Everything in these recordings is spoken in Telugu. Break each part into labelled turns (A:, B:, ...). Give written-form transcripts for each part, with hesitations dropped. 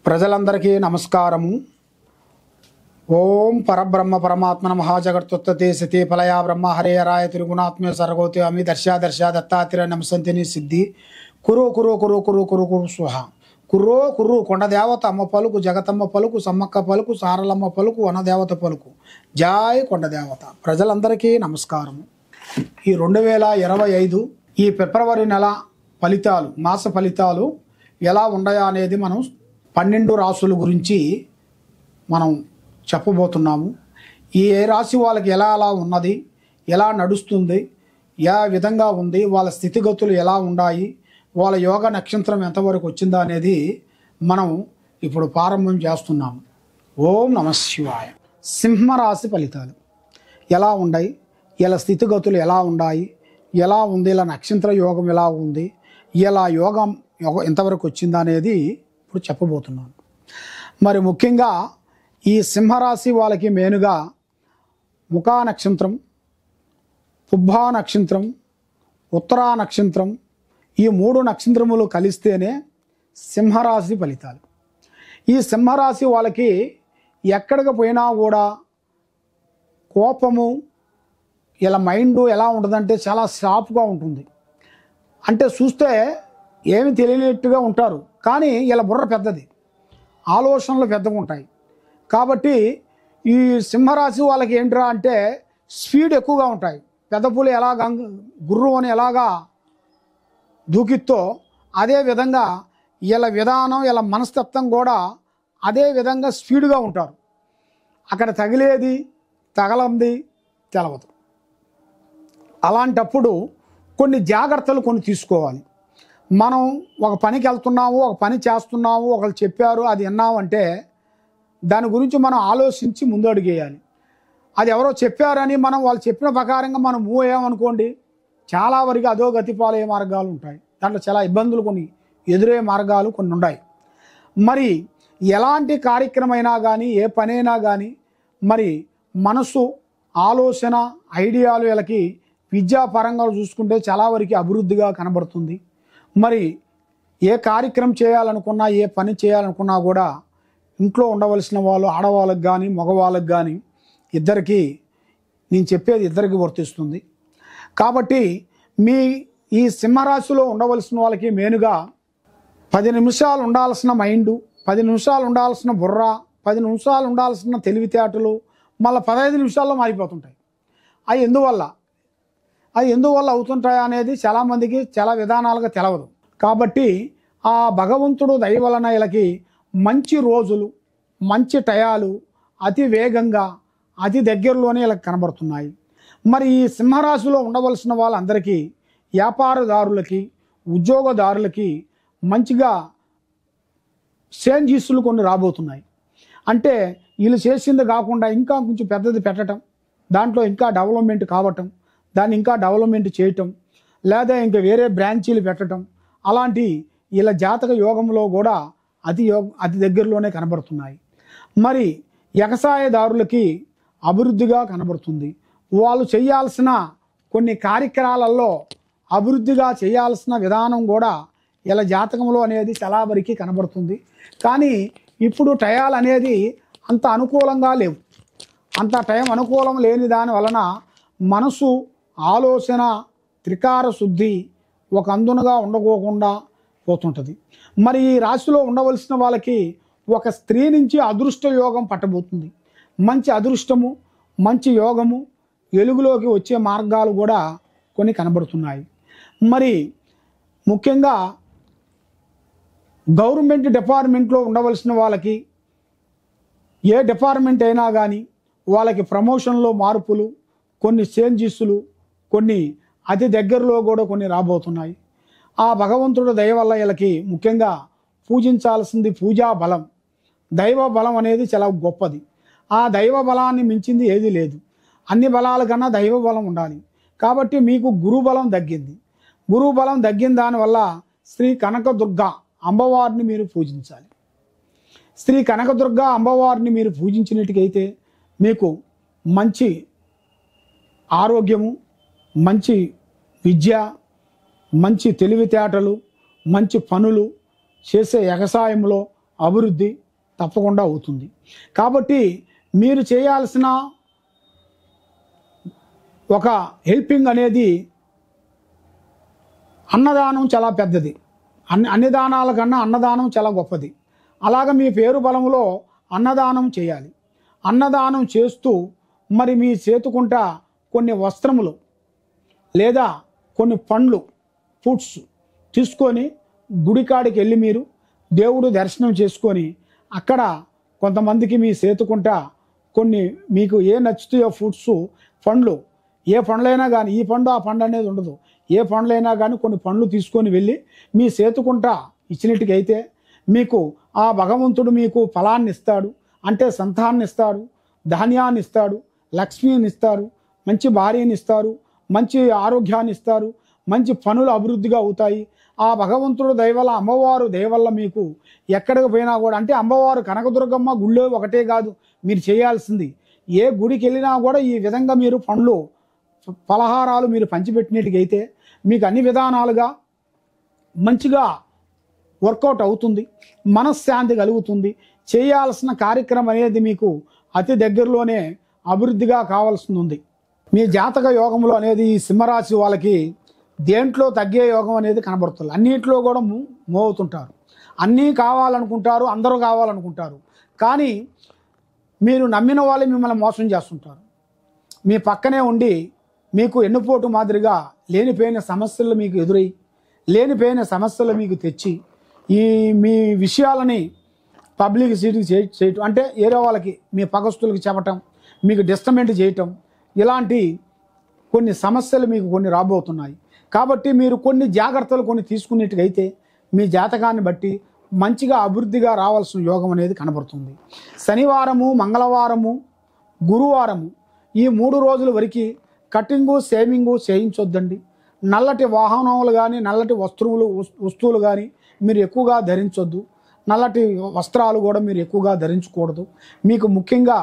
A: ప్రజలందరికీ నమస్కారము. ఓం పరబ్రహ్మ పరమాత్మన మహాజగత్తుత్తే సతి ఫలయా బ్రహ్మ హరే హరాయ త్రిగుణాత్మ్య సర్గోతి అమి దర్శ దత్తాత్రేయ నమసంతిని సిద్ధి కురు కురు కురు కురు కురు కురు స్వహ కుర్రో కుర్రు కొండదేవత అమ్మ పలుకు జగతమ్మ పలుకు సమ్మక్క పలుకు సారలమ్మ పలుకు వనదేవత పలుకు జాయ్ కొండదేవత. ప్రజలందరికీ నమస్కారము. ఈ 2025 ఈ ఫిబ్రవరి నెల ఫలితాలు, మాస ఫలితాలు ఎలా ఉన్నాయా అనేది మనం 12 రాసుల గురించి మనం చెప్పబోతున్నాము. ఏ రాశి వాళ్ళకి ఎలా ఉన్నది, ఎలా నడుస్తుంది, ఏ విధంగా ఉంది, వాళ్ళ స్థితిగతులు ఎలా ఉన్నాయి, వాళ్ళ యోగ నక్షత్రం ఎంతవరకు వచ్చిందా అనేది మనం ఇప్పుడు ప్రారంభం చేస్తున్నాము. ఓం నమః శివాయ. సింహరాశి ఫలితాలు ఎలా ఉన్నాయి, ఇలా స్థితిగతులు ఎలా ఉన్నాయి, ఎలా ఉంది, ఇలా నక్షత్ర యోగం ఎలా ఉంది, ఇలా యోగం ఎంతవరకు వచ్చిందా అనేది ఇప్పుడు చెప్పబోతున్నాను. మరి ముఖ్యంగా ఈ సింహరాశి వాళ్ళకి మెయిన్గా ముఖా నక్షత్రం, పుబ్బా నక్షత్రం, ఉత్తరా నక్షత్రం, ఈ 3 నక్షత్రములు కలిస్తేనే సింహరాశి ఫలితాలు. ఈ సింహరాశి వాళ్ళకి ఎక్కడికి పోయినా కూడా కోపము, ఇలా మైండ్ ఎలా ఉంటుందంటే చాలా షార్ప్గా ఉంటుంది. అంటే చూస్తే ఏమి తెలియనట్టుగా ఉంటారు, కానీ ఇలా బుర్ర పెద్దది, ఆలోచనలు పెద్దగా ఉంటాయి. కాబట్టి ఈ సింహరాశి వాళ్ళకి ఏంట్రా అంటే స్పీడ్ ఎక్కువగా ఉంటాయి. పెద్ద పులి ఎలాగ గుర్రు అని ఎలాగా దూకితో అదే విధంగా ఇలా విధానం, ఇలా మనస్తత్వం కూడా అదే విధంగా స్పీడ్గా ఉంటారు. అక్కడ తగిలేది తగలంది తెలవదు. అలాంటప్పుడు కొన్ని జాగ్రత్తలు తీసుకోవాలి. మనం ఒక పనికి వెళ్తున్నాము, ఒక పని చేస్తున్నాము, ఒకళ్ళు చెప్పారు అది విన్నామంటే దాని గురించి మనం ఆలోచించి ముందు అడిగేయాలి. అది ఎవరో చెప్పారని మనం వాళ్ళు చెప్పిన ప్రకారంగా మనం మూవ్ అయ్యామనుకోండి, చాలా వరకు అదో గతిపాలయ్యే మార్గాలు ఉంటాయి. దాంట్లో చాలా ఇబ్బందులు కొన్ని ఎదురయ్యే మార్గాలు కొన్ని ఉన్నాయి. మరి ఎలాంటి కార్యక్రమైనా కానీ, ఏ పనైనా కానీ, మరి మనసు, ఆలోచన, ఐడియాలు వీళ్ళకి విద్యాపరంగా చూసుకుంటే చాలా వరకు అభివృద్ధిగా కనబడుతుంది. మరి ఏ కార్యక్రమం చేయాలనుకున్నా, ఏ పని చేయాలనుకున్నా కూడా ఇంట్లో ఉండవలసిన వాళ్ళు ఆడవాళ్ళకి కానీ మగవాళ్ళకి కానీ ఇద్దరికీ నేను చెప్పేది ఇద్దరికి వర్తిస్తుంది. కాబట్టి ఈ సింహరాశిలో ఉండవలసిన వాళ్ళకి మెయిన్గా 10 నిమిషాలు ఉండాల్సిన మైండు, 10 నిమిషాలు ఉండాల్సిన బుర్ర, 10 నిమిషాలు ఉండాల్సిన తెలివితేటలు మళ్ళీ 15 నిమిషాల్లో మారిపోతుంటాయి. అవి ఎందువల్ల అవుతుంటాయి అనేది చాలామందికి చాలా విధానాలుగా తెలవదు. కాబట్టి ఆ భగవంతుడు దయ వలన వీళ్ళకి మంచి రోజులు, మంచి టయాలు అతి వేగంగా, అతి దగ్గరలోనే వీళ్ళకి కనబడుతున్నాయి. మరి ఈ సింహరాశిలో ఉండవలసిన వాళ్ళందరికీ, వ్యాపారదారులకి, ఉద్యోగదారులకి మంచిగా చేంజెస్లు కొన్ని రాబోతున్నాయి. అంటే వీళ్ళు చేసింది కాకుండా ఇంకా కొంచెం పెద్దది పెట్టడం, దాంట్లో ఇంకా డెవలప్మెంట్ కావటం, దాన్ని ఇంకా డెవలప్మెంట్ చేయటం, లేదా ఇంకా వేరే బ్రాంచీలు పెట్టడం, అలాంటి ఇలా జాతక యోగంలో కూడా అతి దగ్గరలోనే కనబడుతున్నాయి. మరి వ్యవసాయదారులకి అభివృద్ధిగా కనబడుతుంది. వాళ్ళు చేయాల్సిన కొన్ని కార్యక్రమాలలో అభివృద్ధిగా చేయాల్సిన విధానం కూడా ఇలా జాతకంలో అనేది చాలా వరకు కనబడుతుంది. కానీ ఇప్పుడు టయాలు అనేది అంత అనుకూలంగా లేవు. అంత టైం అనుకూలం లేని దాని వలన మనసు, ఆలోచన, త్రికార శుద్ధి ఒక అందునుగా ఉండకోకుండా పోతుంటుంది. మరి ఈ రాశిలో ఉండవలసిన వాళ్ళకి ఒక స్త్రీ నుంచి అదృష్ట యోగం పట్టబోతుంది. మంచి అదృష్టము, మంచి యోగము వెలుగులోకి వచ్చే మార్గాలు కూడా కొన్ని కనబడుతున్నాయి. మరి ముఖ్యంగా గవర్నమెంట్ డిపార్ట్మెంట్లో ఉండవలసిన వాళ్ళకి, ఏ డిపార్ట్మెంట్ అయినా కానీ వాళ్ళకి ప్రమోషన్లో మార్పులు, కొన్ని చేంజెస్లు, కొన్ని అతి దగ్గరలో కూడా కొన్ని రాబోతున్నాయి. ఆ భగవంతుడు దయ వల్ల వీళ్ళకి ముఖ్యంగా పూజించాల్సింది పూజా బలం. దైవ బలం అనేది చాలా గొప్పది. ఆ దైవ బలాన్ని మించింది ఏది లేదు. అన్ని బలాల కన్నా దైవ బలం ఉండాలి. కాబట్టి మీకు గురుబలం తగ్గింది. గురుబలం తగ్గిన దానివల్ల శ్రీ కనకదుర్గ అమ్మవారిని మీరు పూజించాలి. శ్రీ కనకదుర్గ అమ్మవారిని మీరు పూజించినట్టుకైతే మీకు మంచి ఆరోగ్యము, మంచి విద్య, మంచి తెలివితేటలు, మంచి పనులు చేసే వ్యవసాయంలో అభివృద్ధి తప్పకుండా అవుతుంది. కాబట్టి మీరు చేయాల్సిన ఒక హెల్పింగ్ అనేది అన్నదానం చాలా పెద్దది. అన్ని దానాల కన్నా అన్నదానం చాలా గొప్పది. అలాగ మీ పేరు బలములో అన్నదానం చేయాలి. అన్నదానం చేస్తూ మరి మీ చేతుకుంట కొన్ని వస్త్రములు లేదా కొన్ని పండ్లు ఫ్రూట్స్ తీసుకొని గుడికాడికి వెళ్ళి మీరు దేవుడు దర్శనం చేసుకొని అక్కడ కొంతమందికి మీ చేతుకుంట కొన్ని మీకు ఏ నచ్చుతాయో ఫ్రూట్స్ పండ్లు, ఏ పండ్లైనా కానీ ఈ పండు ఆ పండు అనేది ఉండదు, ఏ పండ్లైనా కానీ కొన్ని పండ్లు తీసుకొని వెళ్ళి మీ చేతుకుంట ఇచ్చినట్టుకైతే మీకు ఆ భగవంతుడు మీకు ఫలాన్ని ఇస్తాడు. అంటే సంతానాన్ని ఇస్తాడు, ధాన్యాన్ని ఇస్తాడు, లక్ష్మిని ఇస్తారు, మంచి భార్యని ఇస్తారు, మంచి ఆరోగ్యాన్ని ఇస్తారు, మంచి పనులు అభివృద్ధిగా అవుతాయి. ఆ భగవంతుడు దయవల్ల అమ్మవారు దయవల్ల మీకు ఎక్కడికి పోయినా కూడా అంటే అమ్మవారు కనకదుర్గమ్మ గుళ్ళో ఒకటే కాదు మీరు చేయాల్సింది. ఏ గుడికి వెళ్ళినా కూడా ఈ విధంగా మీరు పండ్లు పలహారాలు మీరు పంచిపెట్టినట్టుకైతే మీకు అన్ని విధానాలుగా మంచిగా వర్కౌట్ అవుతుంది, మనశ్శాంతి కలుగుతుంది. చేయాల్సిన కార్యక్రమం అనేది మీకు అతి దగ్గరలోనే అభివృద్ధిగా కావాల్సింది ఉంది. మీ జాతక యోగంలో అనేది ఈ సింహరాశి వాళ్ళకి దేంట్లో తగ్గే యోగం అనేది కనబడుతుంది. అన్నింటిలో కూడా మోగుతుంటారు, అన్నీ కావాలనుకుంటారు, అందరూ కావాలనుకుంటారు. కానీ మీరు నమ్మిన వాళ్ళే మిమ్మల్ని మోసం చేస్తుంటారు. మీ పక్కనే ఉండి మీకు ఎన్నుపోటు మాదిరిగా లేనిపోయిన సమస్యలు మీకు ఎదురై లేనిపోయిన సమస్యలు మీకు తెచ్చి ఈ మీ విషయాలని పబ్లిక్ సిటీకి చేయటం అంటే ఏరే వాళ్ళకి మీ పగస్తులకు చెప్పటం, మీకు డిస్టర్బెంట్ చేయటం, ఇలాంటి కొన్ని సమస్యలు మీకు కొన్ని రాబోతున్నాయి. కాబట్టి మీరు కొన్ని జాగ్రత్తలు కొన్ని తీసుకున్నట్టుగైతే మీ జాతకాన్ని బట్టి మంచిగా అభివృద్ధిగా రావాల్సిన యోగం అనేది కనబడుతుంది. శనివారము, మంగళవారము, గురువారము ఈ 3 రోజుల వరకు కటింగు షేవింగు చేయించొద్దండి. నల్లటి వాహనములు కానీ నల్లటి వస్తువులు కానీ మీరు ఎక్కువగా ధరించొద్దు. నల్లటి వస్త్రాలు కూడా మీరు ఎక్కువగా ధరించకూడదు. మీకు ముఖ్యంగా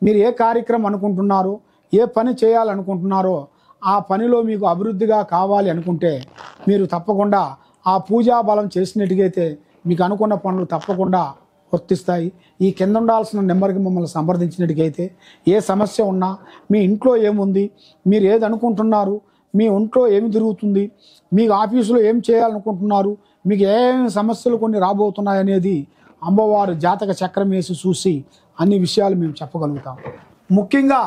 A: మీరు ఏ కార్యక్రమం అనుకుంటున్నారో, ఏ పని చేయాలనుకుంటున్నారో ఆ పనిలో మీకు అభివృద్ధిగా కావాలి అనుకుంటే మీరు తప్పకుండా ఆ పూజా బలం చేసినట్టుగైతే మీకు అనుకున్న పనులు తప్పకుండా వర్తిస్తాయి. ఈ కింద ఉండాల్సిన నెంబర్కి మమ్మల్ని సంప్రదించినట్టుగైతే ఏ సమస్య ఉన్నా, మీ ఇంట్లో ఏముంది, మీరు ఏది అనుకుంటున్నారు, మీ ఒంట్లో ఏమి జరుగుతుంది, మీకు ఆఫీసులో ఏం చేయాలనుకుంటున్నారు, మీకు ఏమేమి సమస్యలు కొన్ని రాబోతున్నాయి అనేది అమ్మవారు జాతక చక్రం వేసి చూసి అన్ని విషయాలు మేము చెప్పగలుగుతాం. ముఖ్యంగా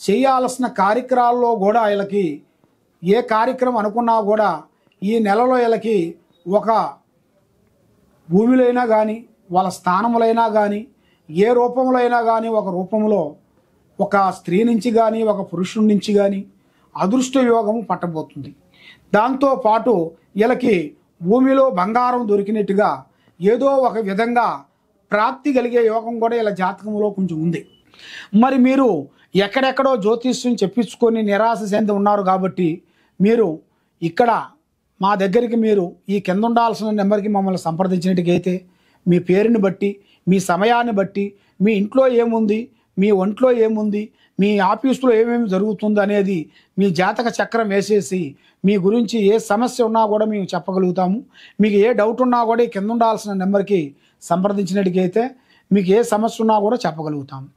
A: చేయాల్సిన కార్యక్రమాల్లో కూడా వీళ్ళకి ఏ కార్యక్రమం అనుకున్నా కూడా ఈ నెలలో వీళ్ళకి ఒక భూమిలో అయినా కానీ వాళ్ళ స్థానములైనా కానీ ఏ రూపంలో అయినా కానీ ఒక రూపంలో ఒక స్త్రీ నుంచి కానీ ఒక పురుషుడి నుంచి కానీ అదృష్ట యోగము పట్టబోతుంది. దాంతోపాటు వీళ్ళకి భూమిలో బంగారం దొరికినట్టుగా ఏదో ఒక విధంగా ప్రాప్తి కలిగే యోగం కూడా ఇలా జాతకంలో కొంచెం ఉంది. మరి మీరు ఎక్కడెక్కడో జ్యోతిష్యం చెప్పించుకొని నిరాశ చెంది ఉన్నారు కాబట్టి మీరు ఇక్కడ మా దగ్గరికి మీరు ఈ కింద ఉండాల్సిన నెంబర్కి మమ్మల్ని సంప్రదించినట్టుకైతే మీ పేరుని బట్టి, మీ సమయాన్ని బట్టి, మీ ఇంట్లో ఏముంది, మీ ఒంట్లో ఏముంది, మీ ఆఫీసులో ఏమేమి జరుగుతుంది అనేది మీ జాతక చక్రం వేసేసి మీ గురించి ఏ సమస్య ఉన్నా కూడా మేము చెప్పగలుగుతాము. మీకు ఏ డౌట్ ఉన్నా కూడా కింద ఉండాల్సిన నెంబర్కి సంప్రదించినట్టుకైతే మీకు ఏ సమస్య ఉన్నా కూడా చెప్పగలుగుతాము.